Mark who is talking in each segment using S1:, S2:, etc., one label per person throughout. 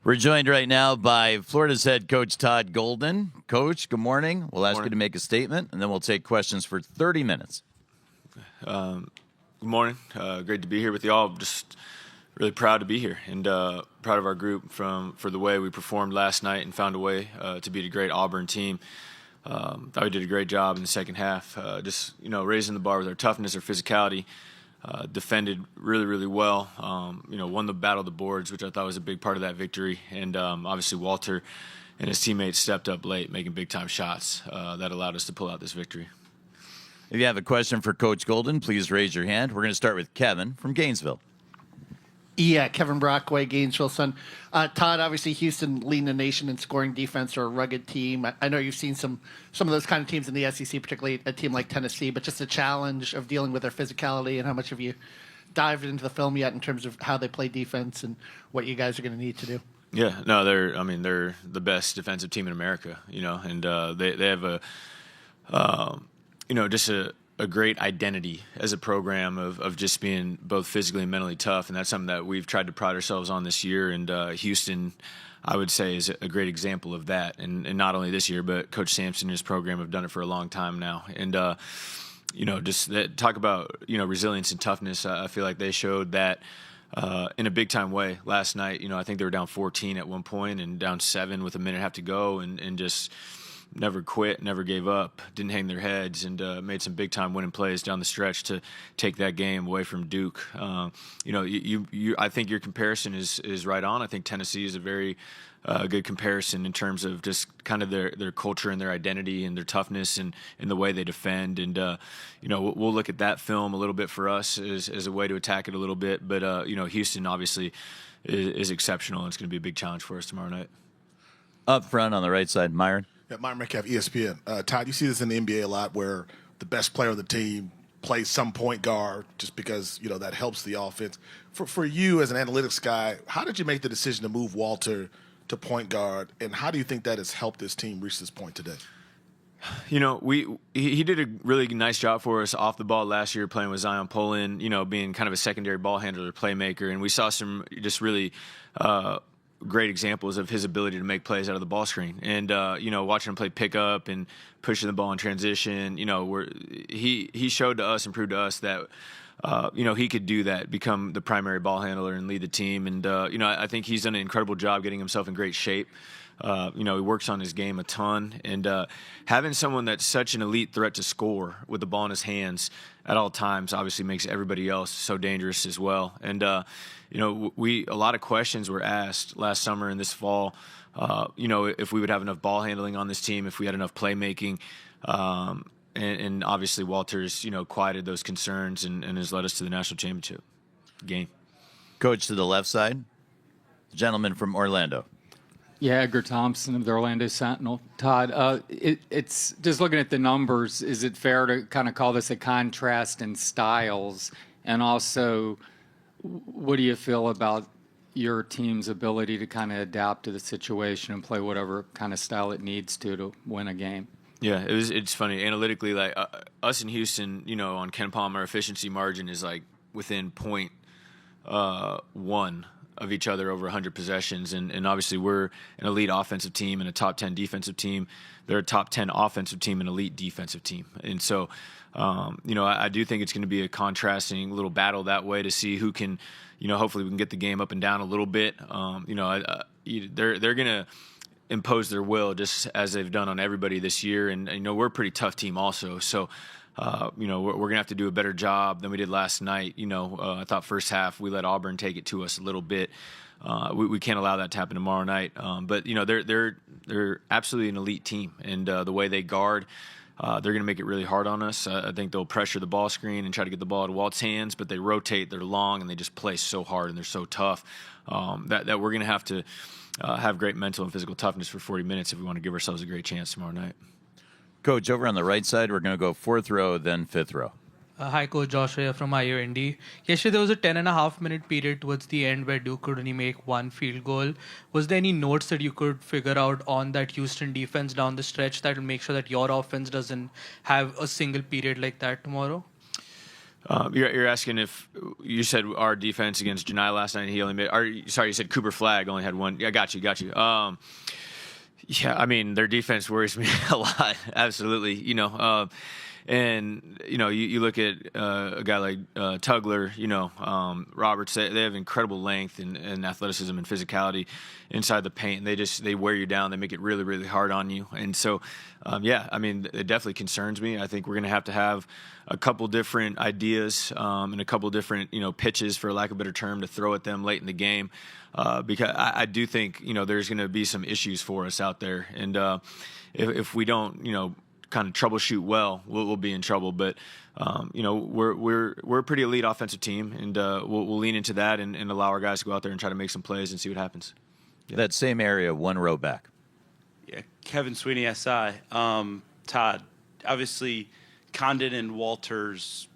S1: We're joined right now by Florida's head coach, Todd Golden. Coach, good morning. We'll ask you to make a statement, and then we'll take questions for 30 minutes.
S2: Good morning. Great to be here with you all. Just really proud to be here and proud of our group for the way we performed last night and found a way to beat a great Auburn team. Thought we did a great job in the second half, just raising the bar with our toughness, our physicality. Defended really well. Won the battle of the boards, which I thought was a big part of that victory. And obviously Walter and his teammates stepped up late, making big time shots that allowed us to pull out this victory.
S1: If you have a question for Coach Golden, please raise your hand. We're going to start with Kevin from Gainesville.
S3: Yeah, Kevin Brockway, Gainesville son. Todd, obviously Houston leading the nation in scoring defense or a rugged team. I know you've seen some of those kind of teams in the SEC, particularly a team like Tennessee, but just the challenge of dealing with their physicality and how much have you dived into the film yet in terms of how they play defense and what you guys are going to need to do?
S2: Yeah, no, they're the best defensive team in America, and they have just a great identity as a program of just being both physically and mentally tough, and that's something that we've tried to pride ourselves on this year. And Houston, I would say, is a great example of that. And not only this year, but Coach Sampson and his program have done it for a long time now. And talk about resilience and toughness. I feel like they showed that in a big time way last night. I think they were down 14 at one point and down 7 with a minute and a half to go, and just never quit, never gave up, didn't hang their heads, and made some big-time winning plays down the stretch to take that game away from Duke. I think your comparison is right on. I think Tennessee is a very good comparison in terms of just kind of their culture and their identity and their toughness and the way they defend. And, we'll look at that film a little bit for us as a way to attack it a little bit. But, Houston obviously is exceptional, and it's going to be a big challenge for us tomorrow night.
S1: Up front on the right side, Myron.
S4: Yeah, Myron Metcalf, ESPN. Todd, you see this in the NBA a lot where the best player on the team plays some point guard just because, that helps the offense. For you as an analytics guy, how did you make the decision to move Walter to point guard, and how do you think that has helped this team reach this point today?
S2: He did a really nice job for us off the ball last year playing with Zion Poland, being kind of a secondary ball handler, playmaker, and we saw some just really great examples of his ability to make plays out of the ball screen. And, watching him play pickup and pushing the ball in transition, he showed to us and proved to us that, he could do that, become the primary ball handler and lead the team. And, I think he's done an incredible job getting himself in great shape. He works on his game a ton. And having someone that's such an elite threat to score with the ball in his hands at all times obviously makes everybody else so dangerous as well. And, a lot of questions were asked last summer and this fall, if we would have enough ball handling on this team, if we had enough playmaking. And obviously Walter's, quieted those concerns and has led us to the national championship game.
S1: Coach to the left side, the gentleman from Orlando.
S5: Yeah, Edgar Thompson of the Orlando Sentinel. Todd, it's just looking at the numbers, is it fair to kind of call this a contrast in styles? And also, what do you feel about your team's ability to kind of adapt to the situation and play whatever kind of style it needs to win a game?
S2: Yeah, it's funny. Analytically, like us in Houston, on Ken Palm, our efficiency margin is like within 0.1 of each other over 100 possessions. And obviously we're an elite offensive team and a top 10 defensive team. They're a top 10 offensive team and elite defensive team. And so, I do think it's going to be a contrasting little battle that way to see who can, hopefully we can get the game up and down a little bit. They're going to impose their will just as they've done on everybody this year. And, we're a pretty tough team also. So, we're going to have to do a better job than we did last night. I thought first half we let Auburn take it to us a little bit. We can't allow that to happen tomorrow night. But they're absolutely an elite team, and the way they guard, they're going to make it really hard on us. I think they'll pressure the ball screen and try to get the ball out of Walt's hands, but they rotate, they're long, and they just play so hard and they're so tough that we're going to have to have great mental and physical toughness for 40 minutes if we want to give ourselves a great chance tomorrow night.
S1: Coach, over on the right side, we're going to go fourth row, then fifth row.
S6: Hi, Coach Joshua from IOND. Yesterday, there was a 10.5-minute period towards the end where Duke could only make one field goal. Was there any notes that you could figure out on that Houston defense down the stretch that will make sure that your offense doesn't have a single period like that tomorrow?
S2: You're asking if you said our defense against Janai last night. He only made. Sorry, you said Cooper Flagg only had one. Yeah, got you. Yeah, I mean their defense worries me a lot. Absolutely, and you look at a guy like Tugler, Roberts. They have incredible length and athleticism and physicality inside the paint. They wear you down. They make it really, really hard on you. And so, it definitely concerns me. I think we're going to have a couple different ideas and a couple different pitches, for lack of a better term, to throw at them late in the game. Because I do think there's going to be some issues for us out there, and if we don't kind of troubleshoot well, we'll be in trouble. But we're a pretty elite offensive team, and we'll lean into that and allow our guys to go out there and try to make some plays and see what happens.
S1: Yeah. That same area, one row back.
S7: Yeah, Kevin Sweeney, SI. Todd, obviously, Condon and Walter's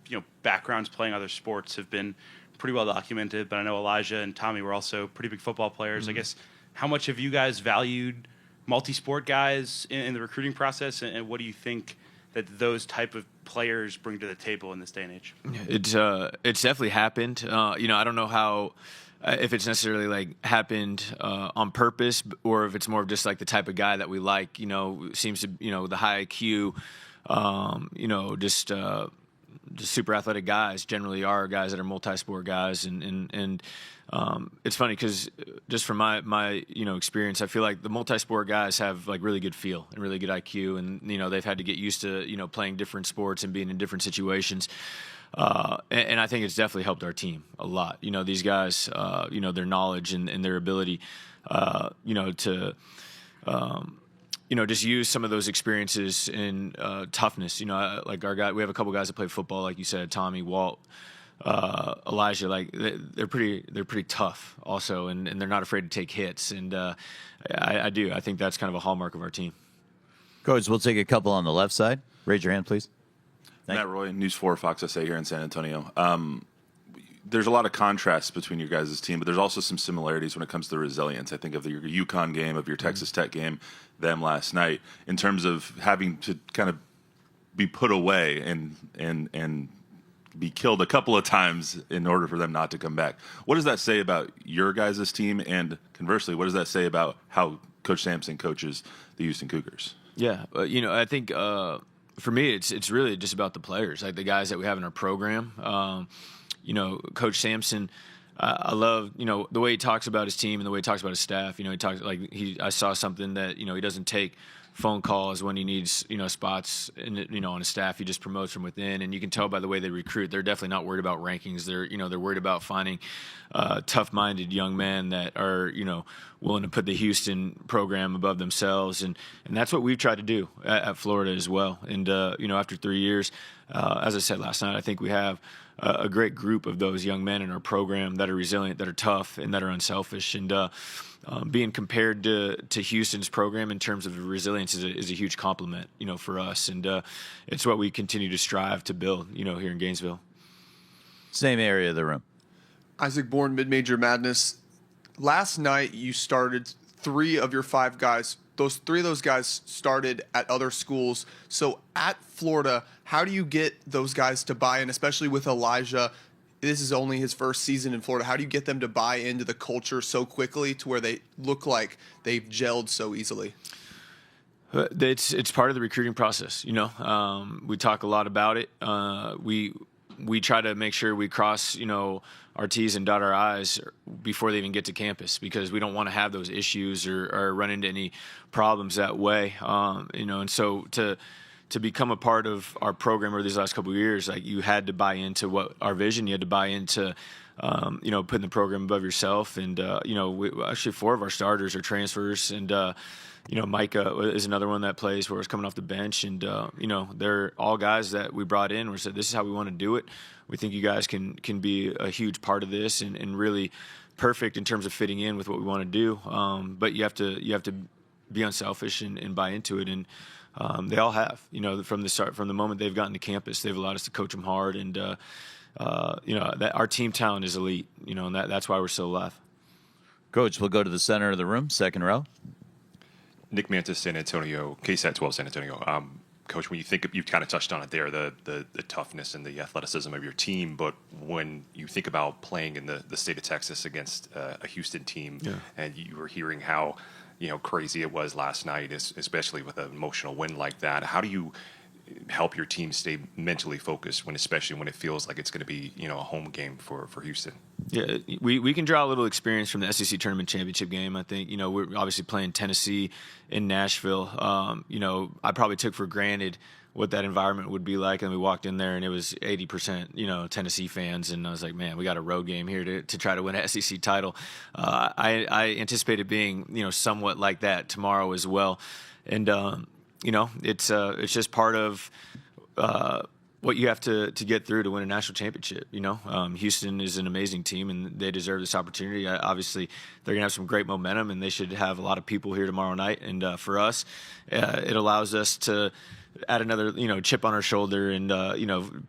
S7: backgrounds playing other sports have been pretty well documented. But I know Elijah and Tommy were also pretty big football players. I guess how much have you guys valued multi-sport guys in the recruiting process, and what do you think that those type of players bring to the table in this day and age?
S2: It's definitely happened. I don't know how. If it's necessarily like happened on purpose, or if it's more of just like the type of guy that we like, seems to, the high IQ, just super athletic guys generally are guys that are multi-sport guys. And it's funny because just from my experience, I feel like the multi-sport guys have like really good feel and really good IQ, and they've had to get used to playing different sports and being in different situations. And I think it's definitely helped our team a lot. These guys, their knowledge and their ability, to, just use some of those experiences in toughness. Like our guy, we have a couple guys that play football, like you said, Tommy, Walt, Elijah. Like they're pretty tough also, and they're not afraid to take hits. And I think that's kind of a hallmark of our team.
S1: Coach, we'll take a couple on the left side. Raise your hand, please.
S8: Matt Roy, News 4 Fox SA here in San Antonio. There's a lot of contrasts between your guys' team, but there's also some similarities when it comes to resilience. I think of your UConn game, of your Texas Tech game, them last night, in terms of having to kind of be put away and be killed a couple of times in order for them not to come back. What does that say about your guys' team? And conversely, what does that say about how Coach Sampson coaches the Houston Cougars?
S2: Yeah, I think for me, it's really just about the players, like the guys that we have in our program. Coach Sampson, I love the way he talks about his team and the way he talks about his staff. He talks I saw something that he doesn't take phone calls when he needs spots on his staff. He just promotes from within, and you can tell by the way they recruit. They're definitely not worried about rankings. They're worried about finding tough-minded young men that are willing to put the Houston program above themselves, and that's what we've tried to do at Florida as well. And after 3 years, as I said last night, I think we have a great group of those young men in our program that are resilient, that are tough, and that are unselfish. And being compared to Houston's program in terms of resilience is a huge compliment, for us. And it's what we continue to strive to build, here in Gainesville.
S1: Same area of the room.
S9: Isaac Bourne, Mid-Major Madness. Last night you started 3 of your 5 guys. Three of those guys started at other schools. So at Florida, how do you get those guys to buy in, especially with Elijah? This is only his first season in Florida. How do you get them to buy into the culture so quickly to where they look like they've gelled so easily?
S2: It's part of the recruiting process. We talk a lot about it. We try to make sure we cross, our T's and dot our I's before they even get to campus, because we don't want to have those issues or run into any problems that way. And so to become a part of our program over these last couple of years, like you had to buy into what our vision. You had to buy into, putting the program above yourself. And actually 4 of our starters are transfers, and Micah is another one that plays where it's coming off the bench, and they're all guys that we brought in. We said, this is how we want to do it. We think you guys can be a huge part of this and really perfect in terms of fitting in with what we want to do. But you have to be unselfish and buy into it, and they all have. From the start, from the moment they've gotten to campus, they've allowed us to coach them hard, and that our team talent is elite. And that's why we're still alive.
S1: Coach, we'll go to the center of the room, second row.
S10: Nick Mantis, San Antonio, KSAT 12 San Antonio. Coach, when you think you've kind of touched on it there, the toughness and the athleticism of your team, but when you think about playing in the state of Texas against a Houston team, and you were hearing how crazy it was last night, especially with an emotional win like that, how do you help your team stay mentally focused especially when it feels like it's going to be a home game for Houston?
S2: Yeah, we can draw a little experience from the SEC tournament championship game. I think we're obviously playing Tennessee in Nashville. I probably took for granted what that environment would be like, and we walked in there and it was 80% Tennessee fans, and I was like, man, we got a road game here to try to win an SEC title. I anticipated being somewhat like that tomorrow as well, and it's just part of what you have to get through to win a national championship. Houston is an amazing team, and they deserve this opportunity. Obviously, they're going to have some great momentum, and they should have a lot of people here tomorrow night. And for us, it allows us to add another chip on our shoulder and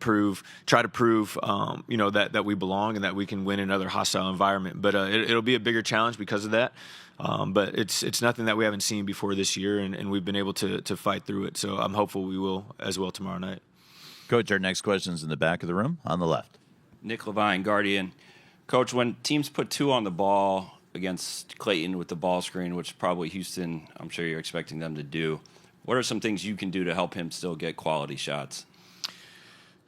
S2: try to prove that we belong and that we can win in another hostile environment. But it'll be a bigger challenge because of that. But it's nothing that we haven't seen before this year, and we've been able to fight through it. So I'm hopeful we will as well tomorrow night.
S1: Coach, our next question is in the back of the room on the left.
S11: Nick Levine, Guardian. Coach, when teams put 2 on the ball against Clayton with the ball screen, which probably Houston, I'm sure you're expecting them to do, what are some things you can do to help him still get quality shots?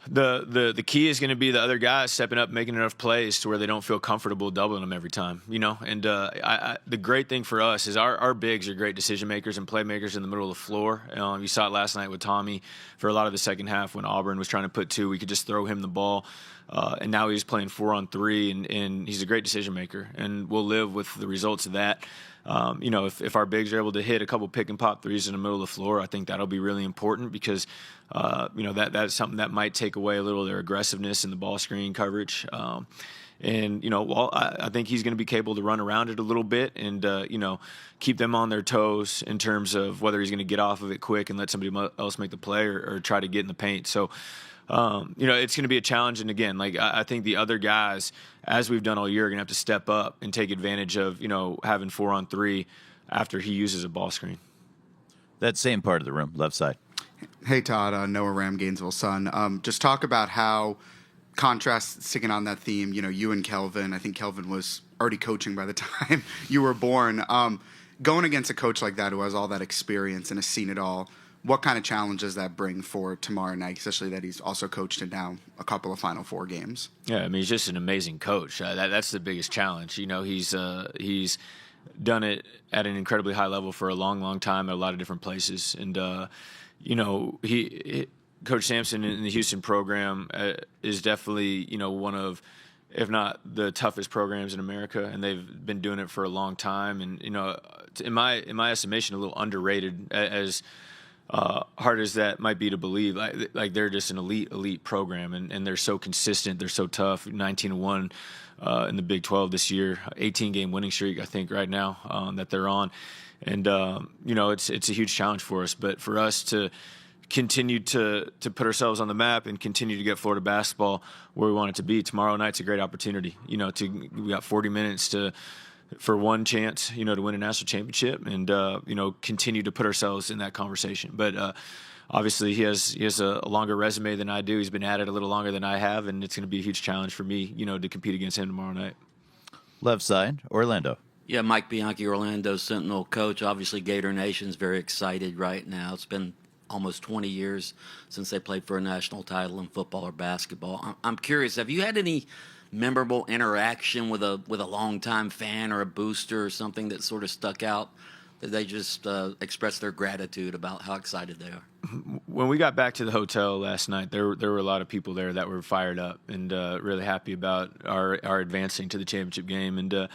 S2: The key is going to be the other guys stepping up, making enough plays to where they don't feel comfortable doubling them every time, And the great thing for us is our bigs are great decision makers and playmakers in the middle of the floor. You saw it last night with Tommy for a lot of the second half when Auburn was trying to put 2. We could just throw him the ball, and now he's playing 4-on-3, and he's a great decision maker, and we'll live with the results of that. If our bigs are able to hit a couple pick and pop threes in the middle of the floor, I think that'll be really important because, that's something that might take away a little of their aggressiveness in the ball screen coverage. I think he's going to be capable to run around it a little bit and, keep them on their toes in terms of whether he's going to get off of it quick and let somebody else make the play or try to get in the paint. So, it's going to be a challenge. And again, I think the other guys, as we've done all year, are going to have to step up and take advantage of, having 4-on-3 after he uses a ball screen.
S1: That same part of the room, left side.
S12: Hey, Todd, Noah Ram, Gainesville Sun. Just talk about how contrast, sticking on that theme, you and Kelvin, I think Kelvin was already coaching by the time you were born. Going against a coach like that who has all that experience and has seen it all, what kind of challenges that bring for tomorrow night, especially that he's also coached in now a couple of Final Four games?
S2: Yeah, I mean, he's just an amazing coach. That's the biggest challenge. He's done it at an incredibly high level for a long, long time at a lot of different places. And, Coach Sampson in the Houston program is definitely, one of, if not the toughest programs in America, and they've been doing it for a long time. And, in my estimation, a little underrated as hard as that might be to believe. Like they're just an elite program, and they're so consistent. They're so tough. 19-1 in the Big 12 this year, 18-game winning streak, I think, right now that they're on. And it's a huge challenge for us. But for us to continue to put ourselves on the map and continue to get Florida basketball where we want it to be, tomorrow night's a great opportunity. We got 40 minutes for one chance, to win a national championship and, continue to put ourselves in that conversation. But obviously he has a longer resume than I do. He's been at it a little longer than I have, and it's going to be a huge challenge for me, to compete against him tomorrow night.
S1: Left side, Orlando.
S13: Yeah, Mike Bianchi, Orlando Sentinel coach. Obviously, Gator Nation's very excited right now. It's been almost 20 years since they played for a national title in football or basketball. I'm curious, have you had any memorable interaction with a longtime fan or a booster or something that sort of stuck out, that they just expressed their gratitude about how excited they are?
S2: When we got back to the hotel last night, there were a lot of people there that were fired up and really happy about our advancing to the championship game. And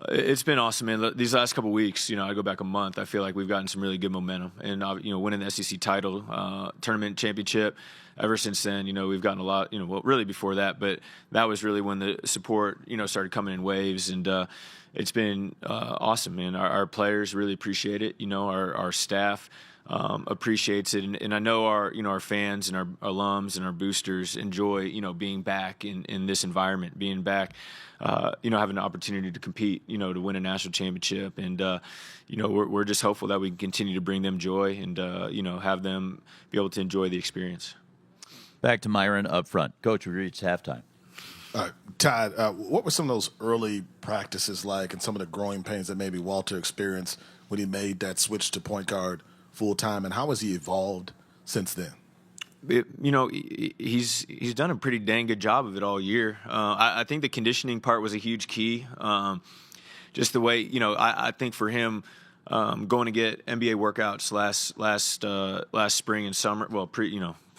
S2: it's been awesome, man. These last couple of weeks, I go back a month, I feel like we've gotten some really good momentum. And, winning the SEC title, tournament championship, ever since then, we've gotten a lot, well, really before that, but that was really when the support, started coming in waves, and it's been awesome, man. Our players really appreciate it. Our staff appreciates it, and I know our fans and our alums and our boosters enjoy being back in this environment, being back, having the opportunity to compete, to win a national championship, and we're just hopeful that we can continue to bring them joy and have them be able to enjoy the experience.
S1: Back to Myron up front. Coach, we reached halftime.
S4: Todd, what were some of those early practices like, and some of the growing pains that maybe Walter experienced when he made that switch to point guard full time, and how has he evolved since then?
S2: He's done a pretty dang good job of it all year. I think the conditioning part was a huge key. Just the way, I think for him, going to get NBA workouts last spring and summer, well,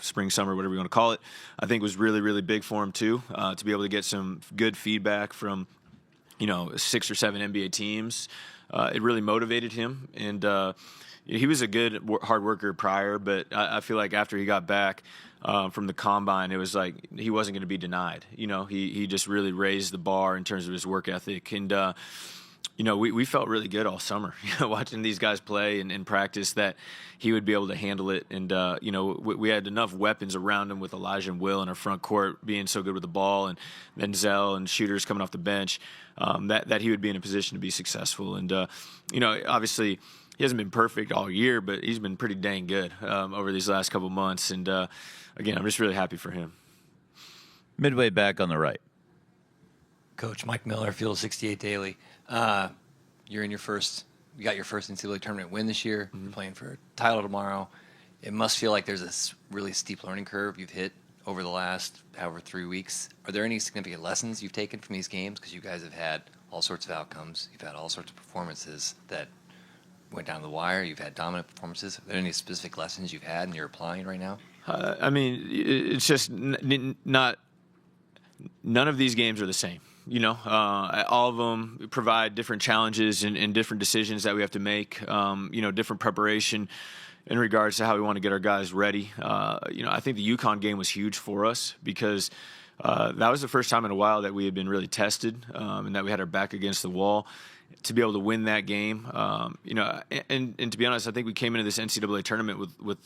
S2: spring, summer, whatever you want to call it, I think was really, really big for him too, to be able to get some good feedback from, 6 or 7 NBA teams. It really motivated him, and he was a good hard worker prior, but I feel like after he got back from the combine, it was like he wasn't going to be denied. He just really raised the bar in terms of his work ethic, and we felt really good all summer, watching these guys play and in practice, that he would be able to handle it. And, we had enough weapons around him with Elijah and Will in our front court being so good with the ball, and then Zell and shooters coming off the bench, that he would be in a position to be successful. And, obviously he hasn't been perfect all year, but he's been pretty dang good over these last couple months. And, again, I'm just really happy for him.
S1: Midway back on the right.
S14: Coach Mike Miller, Field 68 Daily. You got your first NCAA tournament win this year.
S2: Mm-hmm.
S14: You're playing for a title tomorrow. It must feel like there's this really steep learning curve you've hit over the last 3 weeks. Are there any significant lessons you've taken from these games? Because you guys have had all sorts of outcomes. You've had all sorts of performances that went down the wire. You've had dominant performances. Are there any specific lessons you've had and you're applying right now?
S2: It's just not. None of these games are the same. All of them provide different challenges and different decisions that we have to make. Different preparation in regards to how we want to get our guys ready. I think the UConn game was huge for us because that was the first time in a while that we had been really tested, and that we had our back against the wall. To be able to win that game, and to be honest, I think we came into this NCAA tournament with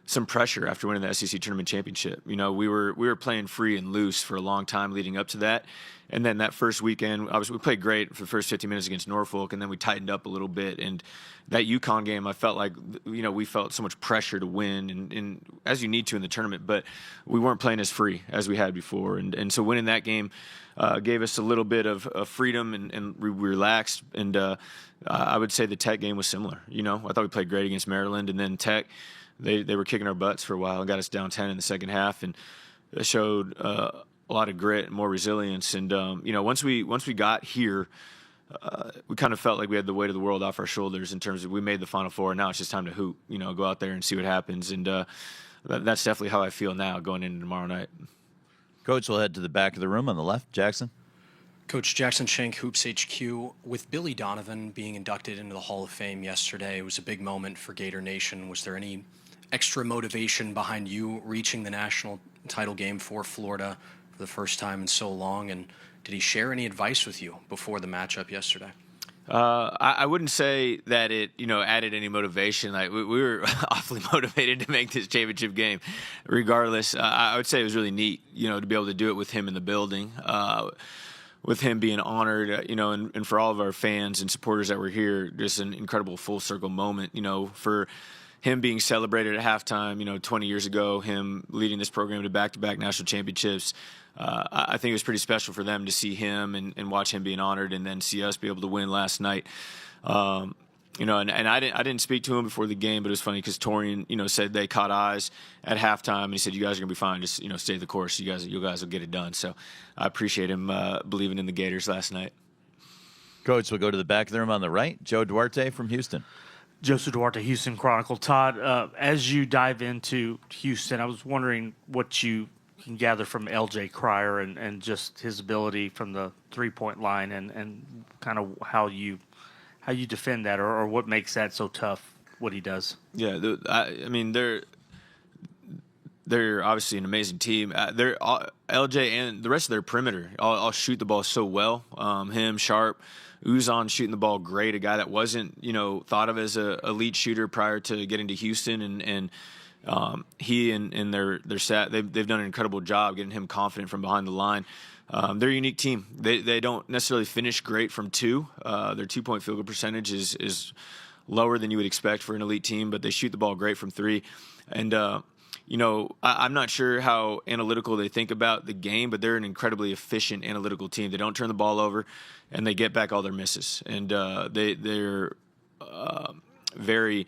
S2: some pressure after winning the SEC tournament championship. We were playing free and loose for a long time leading up to that. And then that first weekend, obviously we played great for the first 15 minutes against Norfolk, and then we tightened up a little bit. And that UConn game, I felt like, we felt so much pressure to win, and as you need to in the tournament, but we weren't playing as free as we had before. And so winning that game gave us a little bit of freedom, and we relaxed. And I would say the Tech game was similar. I thought we played great against Maryland, and then Tech, they were kicking our butts for a while and got us down 10 in the second half, and it showed a lot of grit and more resilience. And once we got here, we kind of felt like we had the weight of the world off our shoulders in terms of we made the Final Four, and now it's just time to hoop. Go out there and see what happens. And that's definitely how I feel now going into tomorrow night.
S1: Coach, we'll head to the back of the room on the left. Jackson.
S15: Coach Jackson Schenk, Hoops HQ. With Billy Donovan being inducted into the Hall of Fame yesterday, it was a big moment for Gator Nation. Was there any extra motivation behind you reaching the national title game for Florida for the first time in so long? And did he share any advice with you before the matchup yesterday?
S2: I wouldn't say that it, added any motivation. Like we were awfully motivated to make this championship game. Regardless, I would say it was really neat, to be able to do it with him in the building, with him being honored, and for all of our fans and supporters that were here, just an incredible full circle moment, for him being celebrated at halftime, 20 years ago, him leading this program to back-to-back national championships. I think it was pretty special for them to see him and watch him being honored, and then see us be able to win last night. And I didn't speak to him before the game, but it was funny because Torian, said they caught eyes at halftime, and he said, "You guys are gonna be fine. Just stay the course. You guys will get it done." So I appreciate him believing in the Gators last night.
S1: Coach, we'll go to the back of the room on the right. Joe Duarte from Houston.
S16: Joseph Duarte, Houston Chronicle. Todd, as you dive into Houston, I was wondering what you can gather from LJ Cryer and just his ability from the three-point line and kind of how you defend that or what makes that so tough, what he does.
S2: Yeah, they're obviously an amazing team. They're LJ and the rest of their perimeter all shoot the ball so well. Him, Sharp, Uzan shooting the ball great. A guy that wasn't thought of as a elite shooter prior to getting to Houston, and he and their set they've done an incredible job getting him confident from behind the line. They're a unique team. They don't necessarily finish great from two. Their 2-point field goal percentage is lower than you would expect for an elite team, but they shoot the ball great from three. And I'm not sure how analytical they think about the game, but they're an incredibly efficient analytical team. They don't turn the ball over, and they get back all their misses. And they're very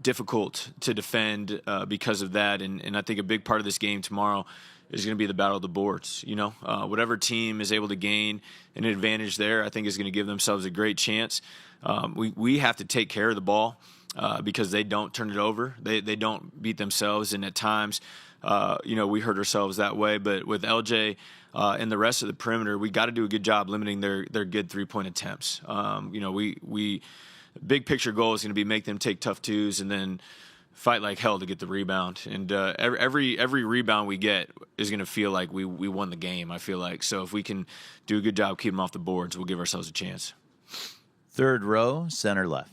S2: difficult to defend because of that. And I think a big part of this game tomorrow is going to be the battle of the boards. Whatever team is able to gain an advantage there, I think is going to give themselves a great chance. We have to take care of the ball. Because they don't turn it over. They don't beat themselves, and at times, we hurt ourselves that way. But with LJ and the rest of the perimeter, we got to do a good job limiting their good 3-point attempts. We big picture goal is going to be make them take tough twos and then fight like hell to get the rebound. And every rebound we get is going to feel like we won the game, I feel like. So if we can do a good job keeping them off the boards, we'll give ourselves a chance.
S1: Third row, center left.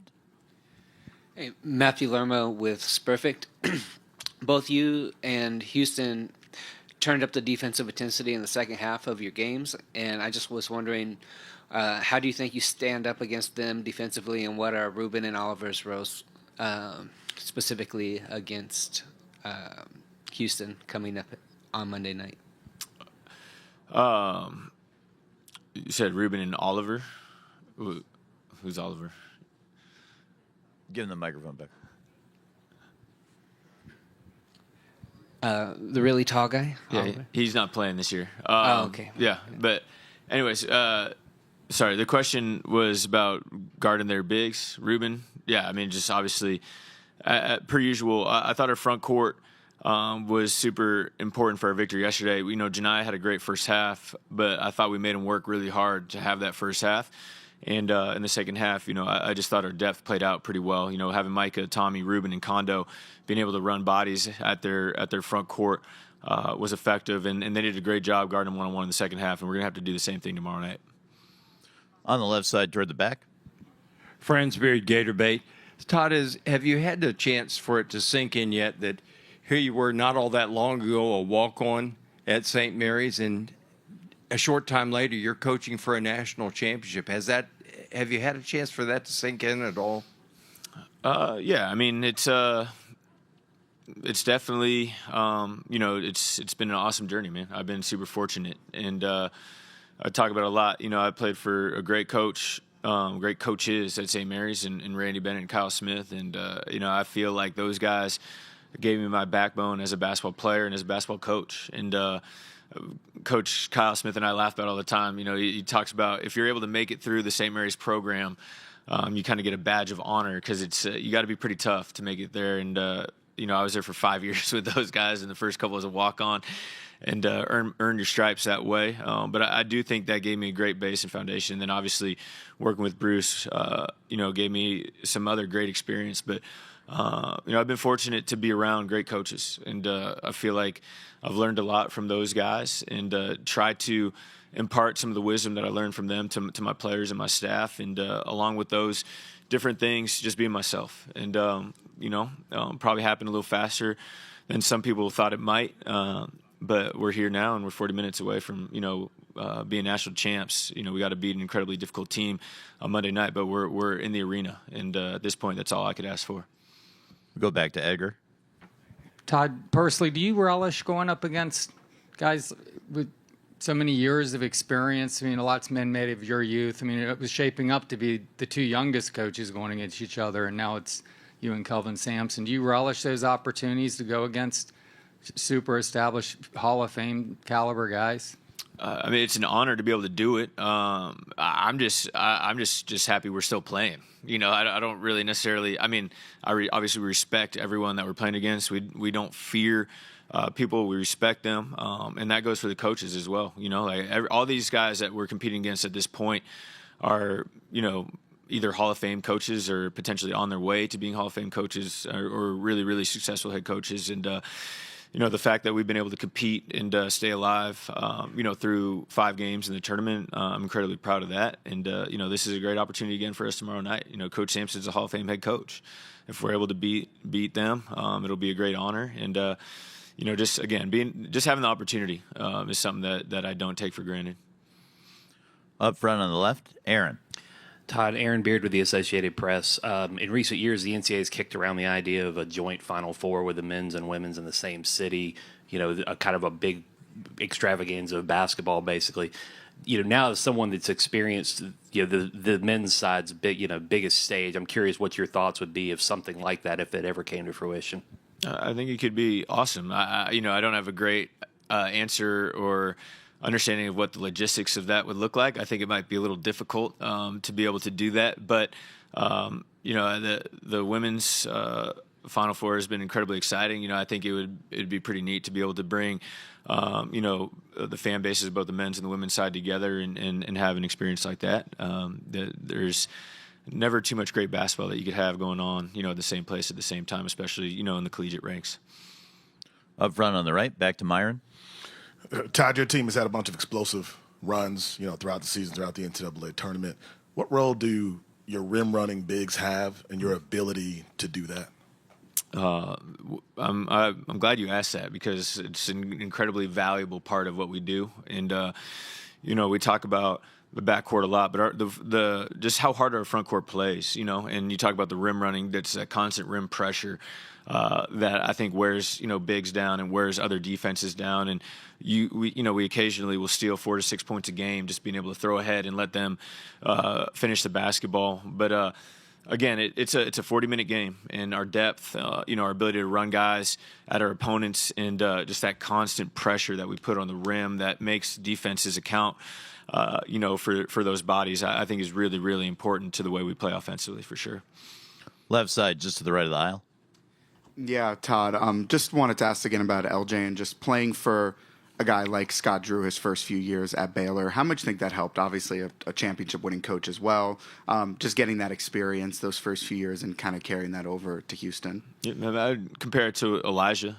S17: Hey, Matthew Lerma with Spurfict. Both you and Houston turned up the defensive intensity in the second half of your games, and I just was wondering, how do you think you stand up against them defensively, and what are Ruben and Oliver's roles specifically against Houston coming up on Monday night?
S2: You said Ruben and Oliver? Who's Oliver?
S1: Give him the microphone back.
S17: The really tall guy?
S2: Yeah, he's not playing this year.
S17: Okay.
S2: Yeah, but anyways, sorry, the question was about guarding their bigs. Ruben? Yeah, I mean, just obviously, per usual, I thought our front court was super important for our victory yesterday. Janai had a great first half, but I thought we made him work really hard to have that first half. And in the second half, I just thought our depth played out pretty well. Having Micah, Tommy, Ruben, and Kondo being able to run bodies at their front court was effective, and they did a great job guarding them one-on-one in the second half, and we're going to have to do the same thing tomorrow night.
S1: On the left side toward the back.
S18: Fransbury, Gator Bait. Todd, have you had the chance for it to sink in yet that here you were not all that long ago, a walk-on at St. Mary's, and a short time later, you're coaching for a national championship. Have you had a chance for that to sink in at all?
S2: Yeah, I mean, it's definitely, it's been an awesome journey, man. I've been super fortunate, and I talk about it a lot. I played for a great coach, great coaches at St. Mary's, and Randy Bennett and Kyle Smith, and I feel like those guys gave me my backbone as a basketball player and as a basketball coach, and Coach Kyle Smith and I laugh about it all the time. He talks about if you're able to make it through the St. Mary's program, you kind of get a badge of honor because it's you got to be pretty tough to make it there. And I was there for 5 years with those guys, and the first couple was a walk-on, and earn your stripes that way. But I do think that gave me a great base and foundation. And then obviously working with Bruce, gave me some other great experience. But I've been fortunate to be around great coaches, and I feel like I've learned a lot from those guys, and try to impart some of the wisdom that I learned from them to my players and my staff, and along with those different things, just being myself. And probably happened a little faster than some people thought it might, but we're here now, and we're 40 minutes away from being national champs. We got to beat an incredibly difficult team on Monday night, but we're in the arena, and at this point, that's all I could ask for.
S1: Go back to Edgar.
S5: Todd, personally, do you relish going up against guys with so many years of experience? I mean, a lot's been made of your youth. I mean, it was shaping up to be the two youngest coaches going against each other, and now it's you and Kelvin Sampson. Do you relish those opportunities to go against super established Hall of Fame caliber guys?
S2: I mean, it's an honor to be able to do it. I'm just happy we're still playing. I don't really necessarily. I mean, obviously we respect everyone that we're playing against. We don't fear people. We respect them, and that goes for the coaches as well. All these guys that we're competing against at this point are either Hall of Fame coaches or potentially on their way to being Hall of Fame coaches, or really really successful head coaches, and the fact that we've been able to compete and stay alive, through 5 games in the tournament, I'm incredibly proud of that. And, this is a great opportunity again for us tomorrow night. Coach Sampson's a Hall of Fame head coach. If we're able to beat them, it'll be a great honor. And, just having the opportunity is something that I don't take for granted.
S1: Up front on the left, Aaron.
S19: Todd, Aaron Beard with the Associated Press. In recent years, the NCAA has kicked around the idea of a joint Final Four with the men's and women's in the same city. A kind of a big extravaganza of basketball, basically. Now as someone that's experienced, the men's side's biggest stage, I'm curious what your thoughts would be of something like that if it ever came to fruition.
S2: I think it could be awesome. I don't have a great answer or understanding of what the logistics of that would look like. I think it might be a little difficult to be able to do that. But, the women's Final Four has been incredibly exciting. I think it'd be pretty neat to be able to bring, the fan bases of both the men's and the women's side together and have an experience like that. There's never too much great basketball that you could have going on, at the same place at the same time, especially, in the collegiate ranks.
S1: Up front on the right, back to Myron.
S4: Todd, your team has had a bunch of explosive runs, throughout the season, throughout the NCAA tournament. What role do your rim running bigs have in your ability to do that?
S2: I'm glad you asked that because it's an incredibly valuable part of what we do. And, we talk about the backcourt a lot, but the just how hard our front court plays, and you talk about the rim running, that's that constant rim pressure that I think wears, bigs down and wears other defenses down. And we occasionally will steal 4 to 6 points a game, just being able to throw ahead and let them finish the basketball. But again, it's a 40-minute game, and our depth, our ability to run guys at our opponents, and just that constant pressure that we put on the rim that makes defenses account, for those bodies, I think is really, really important to the way we play offensively for sure.
S1: Left side, just to the right of the aisle.
S12: Yeah, Todd. Just wanted to ask again about LJ and just playing for a guy like Scott Drew his first few years at Baylor. How much do you think that helped? Obviously, a championship-winning coach as well. Just getting that experience those first few years and kind of carrying that over to Houston.
S2: Yeah, I'd compare it to Elijah.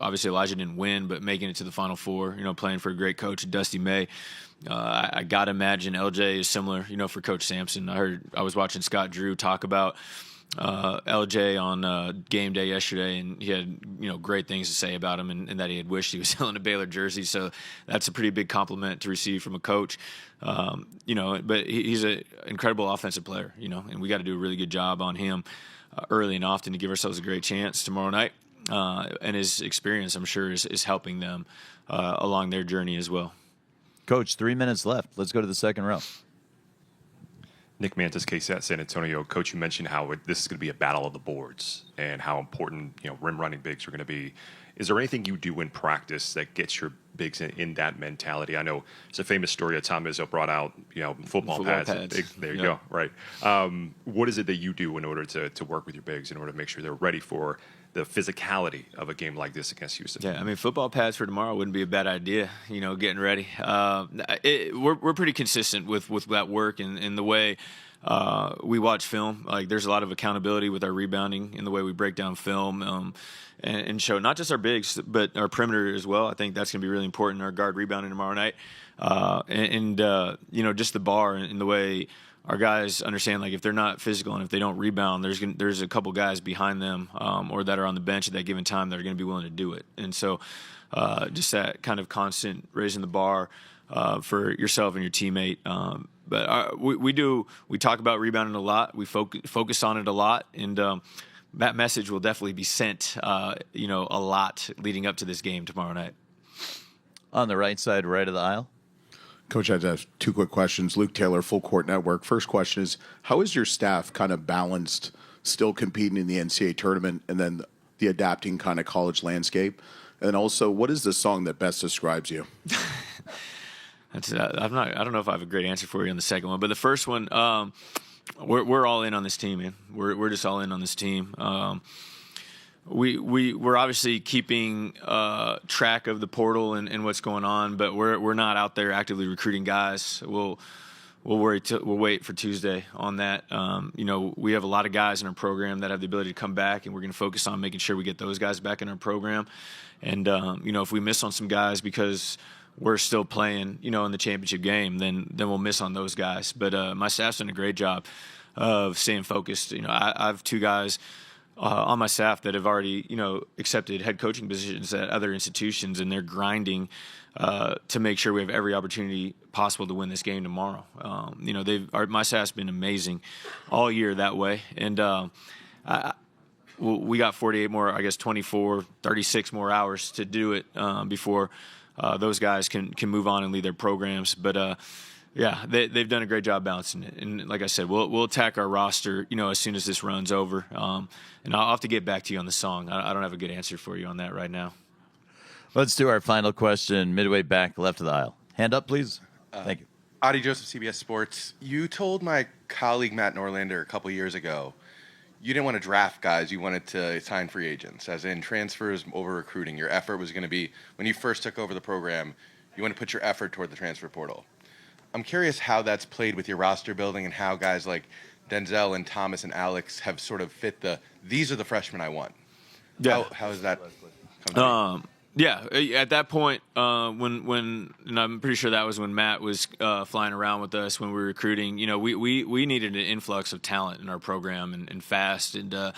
S2: Obviously Elijah didn't win, but making it to the Final Four, playing for a great coach, Dusty May. I got to imagine LJ is similar, for Coach Sampson. I was watching Scott Drew talk about LJ on game day yesterday, and he had great things to say about him, and that he had wished he was still in a Baylor jersey. So that's a pretty big compliment to receive from a coach. But he's an incredible offensive player, and we got to do a really good job on him early and often to give ourselves a great chance tomorrow night. And his experience, I'm sure, is helping them along their journey as well.
S1: Coach, 3 minutes left. Let's go to the second row.
S10: Nick Mantis, KSAT San Antonio. Coach, you mentioned how this is going to be a battle of the boards and how important rim running bigs are going to be. Is there anything you do in practice that gets your bigs in that mentality? I know it's a famous story that Tom Izzo brought out, football pads. There you go, right. What is it that you do in order to work with your bigs in order to make sure they're ready for the physicality of a game like this against Houston?
S2: Yeah, football pads for tomorrow wouldn't be a bad idea, getting ready. We're pretty consistent with that work and the way we watch film. Like, there's a lot of accountability with our rebounding in the way we break down film and show not just our bigs, but our perimeter as well. I think that's going to be really important, our guard rebounding tomorrow night. Just the bar and the way our guys understand, like, if they're not physical and if they don't rebound, there's a couple guys behind them or that are on the bench at that given time that are going to be willing to do it. And so just that kind of constant raising the bar for yourself and your teammate. But we talk about rebounding a lot. We focus on it a lot. And that message will definitely be sent, a lot leading up to this game tomorrow night.
S1: On the right side, right of the aisle.
S20: Coach, I have 2 quick questions. Luke Taylor, Full Court Network. First question is, how is your staff kind of balanced, still competing in the NCAA tournament, and then the adapting kind of college landscape? And also, what is the song that best describes you?
S2: I don't know if I have a great answer for you on the second one, but the first one, we're all in on this team, man. We're just all in on this team. We're obviously keeping track of the portal and what's going on, but we're not out there actively recruiting guys. We'll we'll wait for Tuesday on that. We have a lot of guys in our program that have the ability to come back, and we're going to focus on making sure we get those guys back in our program. And if we miss on some guys because we're still playing, in the championship game, then we'll miss on those guys. But my staff's done a great job of staying focused. I have 2 guys on my staff that have already, accepted head coaching positions at other institutions, and they're grinding to make sure we have every opportunity possible to win this game tomorrow. My staff's been amazing all year that way, and we got 48 more, 24, 36 more hours to do it before those guys can move on and lead their programs. But they've done a great job balancing it. And like I said, we'll attack our roster, as soon as this run's over. And I'll have to get back to you on the song. I don't have a good answer for you on that right now.
S1: Let's do our final question midway back left of the aisle. Hand up, please. Thank you.
S21: Adi Joseph, CBS Sports. You told my colleague Matt Norlander a couple years ago you didn't want to draft guys. You wanted to sign free agents, as in transfers over recruiting. Your effort was going to be, when you first took over the program, you want to put your effort toward the transfer portal. I'm curious how that's played with your roster building and how guys like Denzel and Thomas and Alex have sort of fit these are the freshmen I want.
S2: Yeah.
S21: How has that come to be?
S2: At that point, when and I'm pretty sure that was when Matt was flying around with us when we were recruiting. We needed an influx of talent in our program and fast, and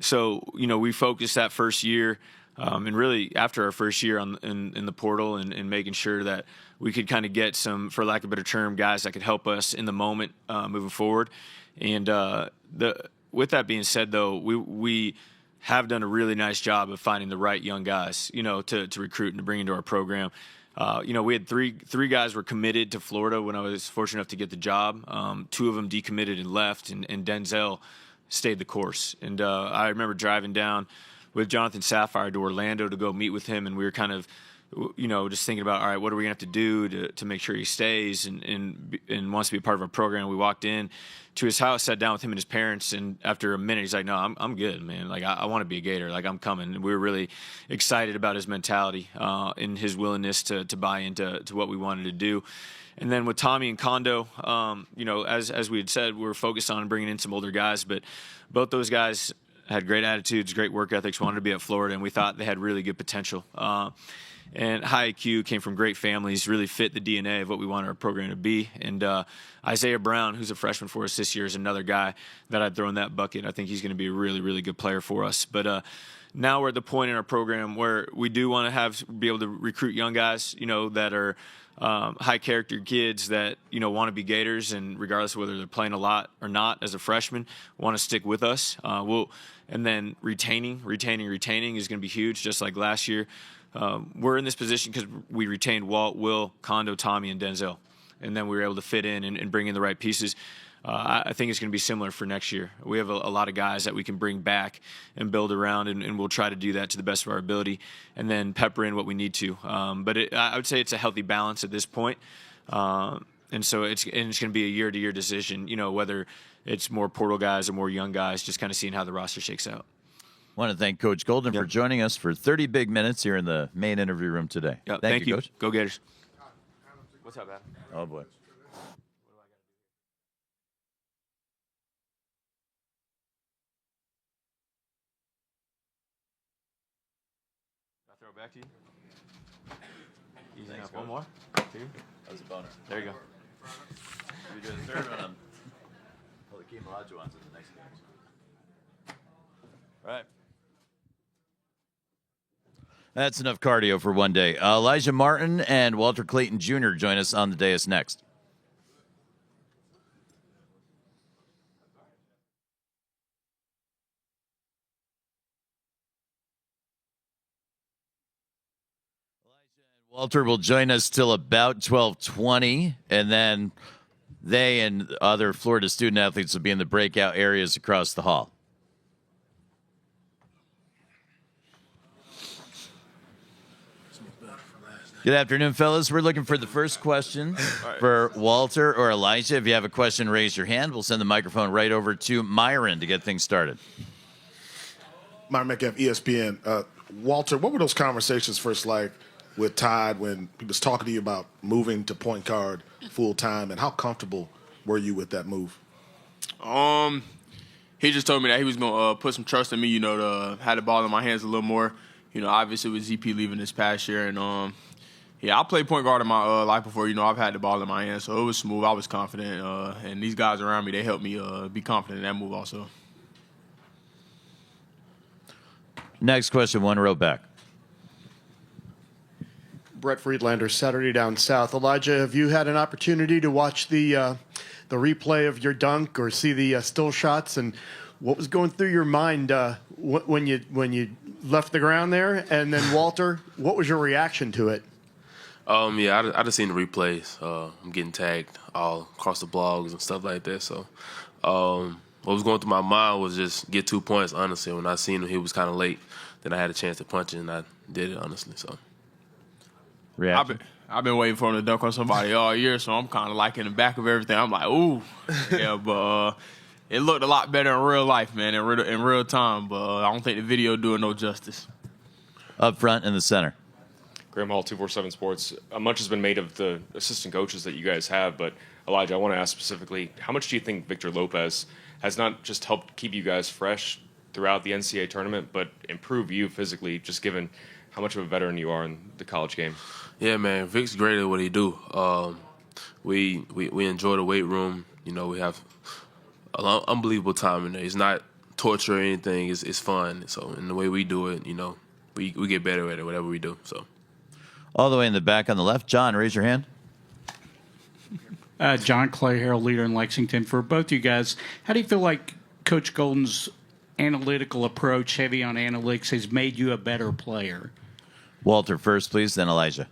S2: so we focused that first year, and really after our first year in the portal and making sure that we could kind of get some, for lack of a better term, guys that could help us in the moment moving forward. And with that being said, though, we have done a really nice job of finding the right young guys, to recruit and to bring into our program. We had three guys were committed to Florida when I was fortunate enough to get the job. 2 of them decommitted and left, and Denzel stayed the course. And I remember driving down with Jonathan Sapphire to Orlando to go meet with him, and we were kind of, just thinking about, all right, what are we going to have to do to make sure he stays and wants to be a part of our program. We walked in to his house, sat down with him and his parents, and after a minute, he's like, no, I'm good, man. Like, I want to be a Gator. Like, I'm coming. And we were really excited about his mentality and his willingness to buy into what we wanted to do. And then with Tommy and Kondo, as we had said, we were focused on bringing in some older guys, but both those guys had great attitudes, great work ethics, wanted to be at Florida, and we thought they had really good potential. And high IQ, came from great families, really fit the DNA of what we wanted our program to be. And Isaiah Brown, who's a freshman for us this year, is another guy that I'd throw in that bucket. I think he's going to be a really, really good player for us. But now we're at the point in our program where we do want to be able to recruit young guys, that are high character kids that, want to be Gators, and regardless of whether they're playing a lot or not as a freshman, want to stick with us. And then retaining is going to be huge, just like last year. We're in this position because we retained Walt, Will, Kondo, Tommy, and Denzel. And then we were able to fit in and bring in the right pieces. I think it's going to be similar for next year. We have a lot of guys that we can bring back and build around, and we'll try to do that to the best of our ability and then pepper in what we need to. But I would say it's a healthy balance at this point. And so it's going to be a year-to-year decision, whether it's more portal guys or more young guys, just kind of seeing how the roster shakes out.
S1: I want to thank Coach Golden for joining us for 30 big minutes here in the main interview room today.
S2: Yeah,
S1: thank you, Coach.
S2: Go Gators. What's up, Adam?
S1: Oh, boy.
S2: I'll throw it back to you. Easy enough. One more. 2.
S1: That was a boner.
S2: There you go.
S1: We do the third one. Hakeem Olajuwon's in the next game. Right. That's enough cardio for one day. Elijah Martin and Walter Clayton Jr. join us on the dais next. Walter will join us till about 12:20, and then they and other Florida student athletes will be in the breakout areas across the hall. Good afternoon, fellas. We're looking for the first question for Walter or Elijah. If you have a question, raise your hand. We'll send the microphone right over to Myron to get things started.
S4: Myron Metcalf, ESPN. Walter, what were those conversations first like with Todd when he was talking to you about moving to point guard full time, and how comfortable were you with that move?
S3: He just told me that he was gonna put some trust in me, to have the ball in my hands a little more. Obviously with ZP leaving this past year, and I played point guard in my life before. I've had the ball in my hands, so it was smooth. I was confident, and these guys around me, they helped me be confident in that move also.
S1: Next question, one row back.
S22: Brett Friedlander, Saturday Down South. Elijah, have you had an opportunity to watch the replay of your dunk or see the still shots, and what was going through your mind when you left the ground there? And then Walter, what was your reaction to it?
S23: Yeah, I just seen the replays. I'm getting tagged all across the blogs and stuff like that. So, what was going through my mind was just get 2 points. Honestly, when I seen him, he was kind of late. Then I had a chance to punch it, and I did it. Honestly, so.
S3: I've been waiting for him to dunk on somebody all year, so I'm kind of like in the back of everything. I'm like, ooh, yeah, but it looked a lot better in real life, man, in real time. But I don't think the video doing no justice.
S1: Up front in the center.
S10: Graham Hall, 247 Sports. Much has been made of the assistant coaches that you guys have, but Elijah, I want to ask specifically, how much do you think Victor Lopez has not just helped keep you guys fresh throughout the NCAA tournament, but improve you physically, just given how much of a veteran you are in the college game?
S23: Yeah, man, Vic's great at what he do. We enjoy the weight room. We have an unbelievable time in there. It's not torture or anything. It's fun. So, in the way we do it, we get better at it, whatever we do. So,
S1: all the way in the back on the left, John, raise your hand.
S24: John Clay, Herald leader in Lexington. For both you guys, how do you feel like Coach Golden's analytical approach, heavy on analytics, has made you a better player?
S1: Walter first, please, then Elijah.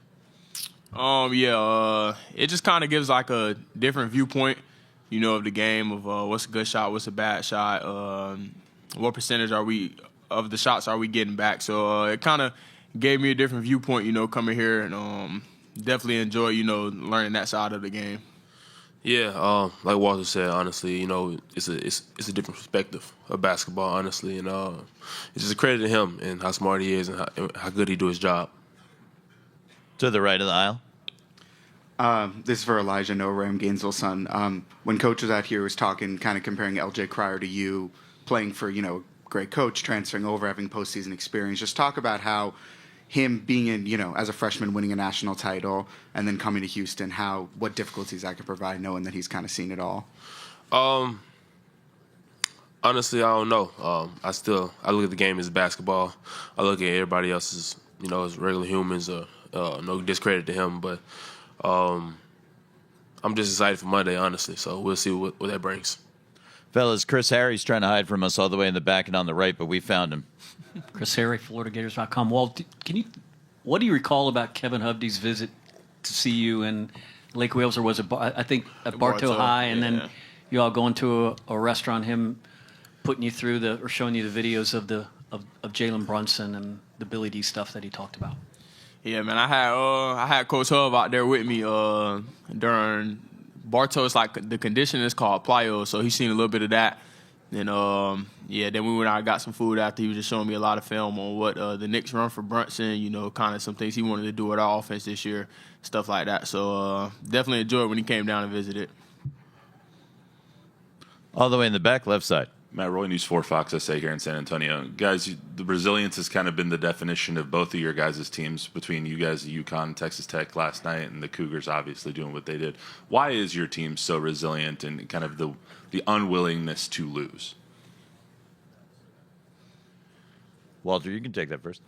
S3: It just kind of gives like a different viewpoint, of the game, of what's a good shot, what's a bad shot, what percentage of the shots are we getting back. So it kind of gave me a different viewpoint, coming here, and definitely enjoy, learning that side of the game.
S23: Yeah, like Walter said, honestly, it's a different perspective of basketball, honestly, and it's just a credit to him and how smart he is and how good he do his job.
S1: To the right of the aisle.
S12: This is for Elijah, no Ram Gainesville son. When Coach was out here, was talking, kind of comparing LJ Cryer to you, playing for, great coach, transferring over, having postseason experience. Just talk about how him being in, as a freshman, winning a national title, and then coming to Houston, what difficulties that could provide, knowing that he's kind of seen it all.
S23: Honestly, I don't know. I look at the game as basketball. I look at everybody else as, as regular humans. No discredit to him, but I'm just excited for Monday, honestly. So we'll see what that brings.
S1: Fellas, Chris Harry's trying to hide from us all the way in the back and on the right, but we found him.
S25: Chris Harry, FloridaGators.com. Walt, what do you recall about Kevin Hovde's visit to see you in Lake Wales, or was it, I think, at Bartow High, and then you all going to a restaurant, him putting you through or showing you the videos of Jalen Brunson and the Billy D stuff that he talked about?
S3: Yeah, man, I had Coach Hub out there with me during Bartow. It's like the condition is called plyo, so he's seen a little bit of that. And then we went out and got some food after. He was just showing me a lot of film on what the Knicks run for Brunson, kind of some things he wanted to do with our offense this year, stuff like that. So definitely enjoyed when he came down and visited.
S1: All the way in the back, left side.
S8: Matt Roy, News 4 Fox SA here in San Antonio. Guys, the resilience has kind of been the definition of both of your guys' teams, between you guys, UConn and Texas Tech last night, and the Cougars obviously doing what they did. Why is your team so resilient and kind of the unwillingness to lose?
S1: Walter, you can take that first.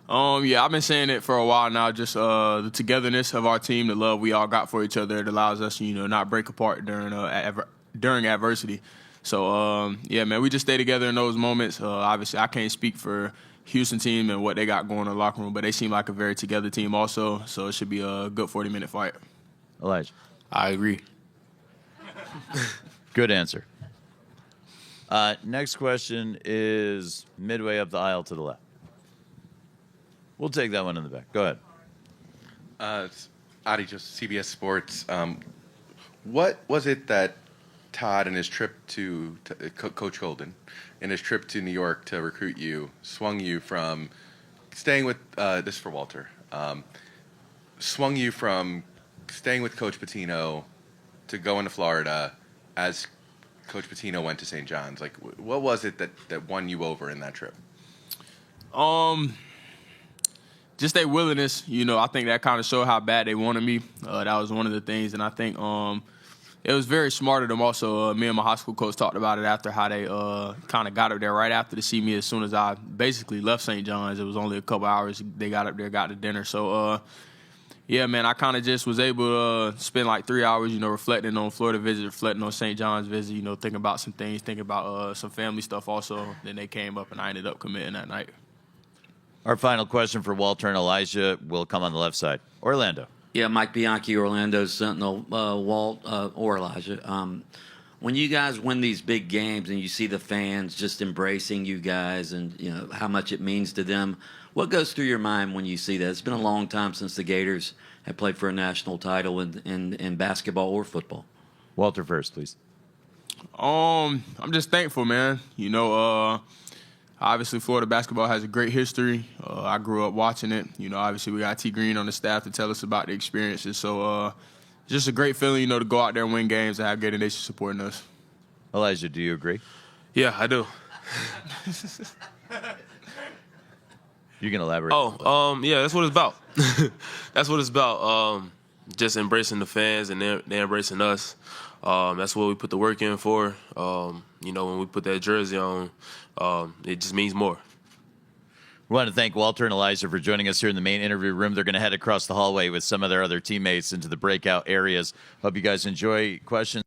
S3: I've been saying it for a while now, just the togetherness of our team, the love we all got for each other. It allows us, not break apart during adversity. So, man, we just stay together in those moments. Obviously, I can't speak for Houston team and what they got going in the locker room, but they seem like a very together team also, so it should be a good 40-minute fight.
S1: Elijah.
S23: I agree.
S1: Good answer. Next question is midway up the aisle to the left. We'll take that one in the back. Go ahead.
S21: Adi, just CBS Sports. What was it that Todd and his trip to Coach Golden and his trip to New York to recruit you swung you from staying with this is for Walter, swung you from staying with Coach Pitino to go into Florida as Coach Pitino went to St. John's? Like, what was it that won you over in that trip?
S3: Just their willingness. I think that kind of showed how bad they wanted me. That was one of the things, and I think it was very smart of them also. Me and my high school coach talked about it after how they kind of got up there right after to see me as soon as I basically left St. John's. It was only a couple hours. They got up there, got to dinner. So, yeah, man, I kind of just was able to spend like 3 hours, reflecting on Florida visit, reflecting on St. John's visit, thinking about some things, thinking about some family stuff also. Then they came up, and I ended up committing that night.
S1: Our final question for Walter and Elijah will come on the left side. Orlando.
S6: Yeah, Mike Bianchi, Orlando Sentinel, Walt or Elijah. When you guys win these big games and you see the fans just embracing you guys and how much it means to them, what goes through your mind when you see that? It's been a long time since the Gators have played for a national title in basketball or football.
S1: Walter first, please.
S3: I'm just thankful, man. Obviously, Florida basketball has a great history. I grew up watching it. Obviously, we got T. Green on the staff to tell us about the experiences. So, just a great feeling, to go out there and win games and have Gator Nation supporting us.
S1: Elijah, do you agree?
S23: Yeah, I do.
S1: You can elaborate.
S23: Yeah, that's what it's about. That's what it's about. Just embracing the fans and they're embracing us. That's what we put the work in for. When we put that jersey on, it just means more.
S1: We want to thank Walter and Elijah for joining us here in the main interview room. They're going to head across the hallway with some of their other teammates into the breakout areas. Hope you guys enjoy questions.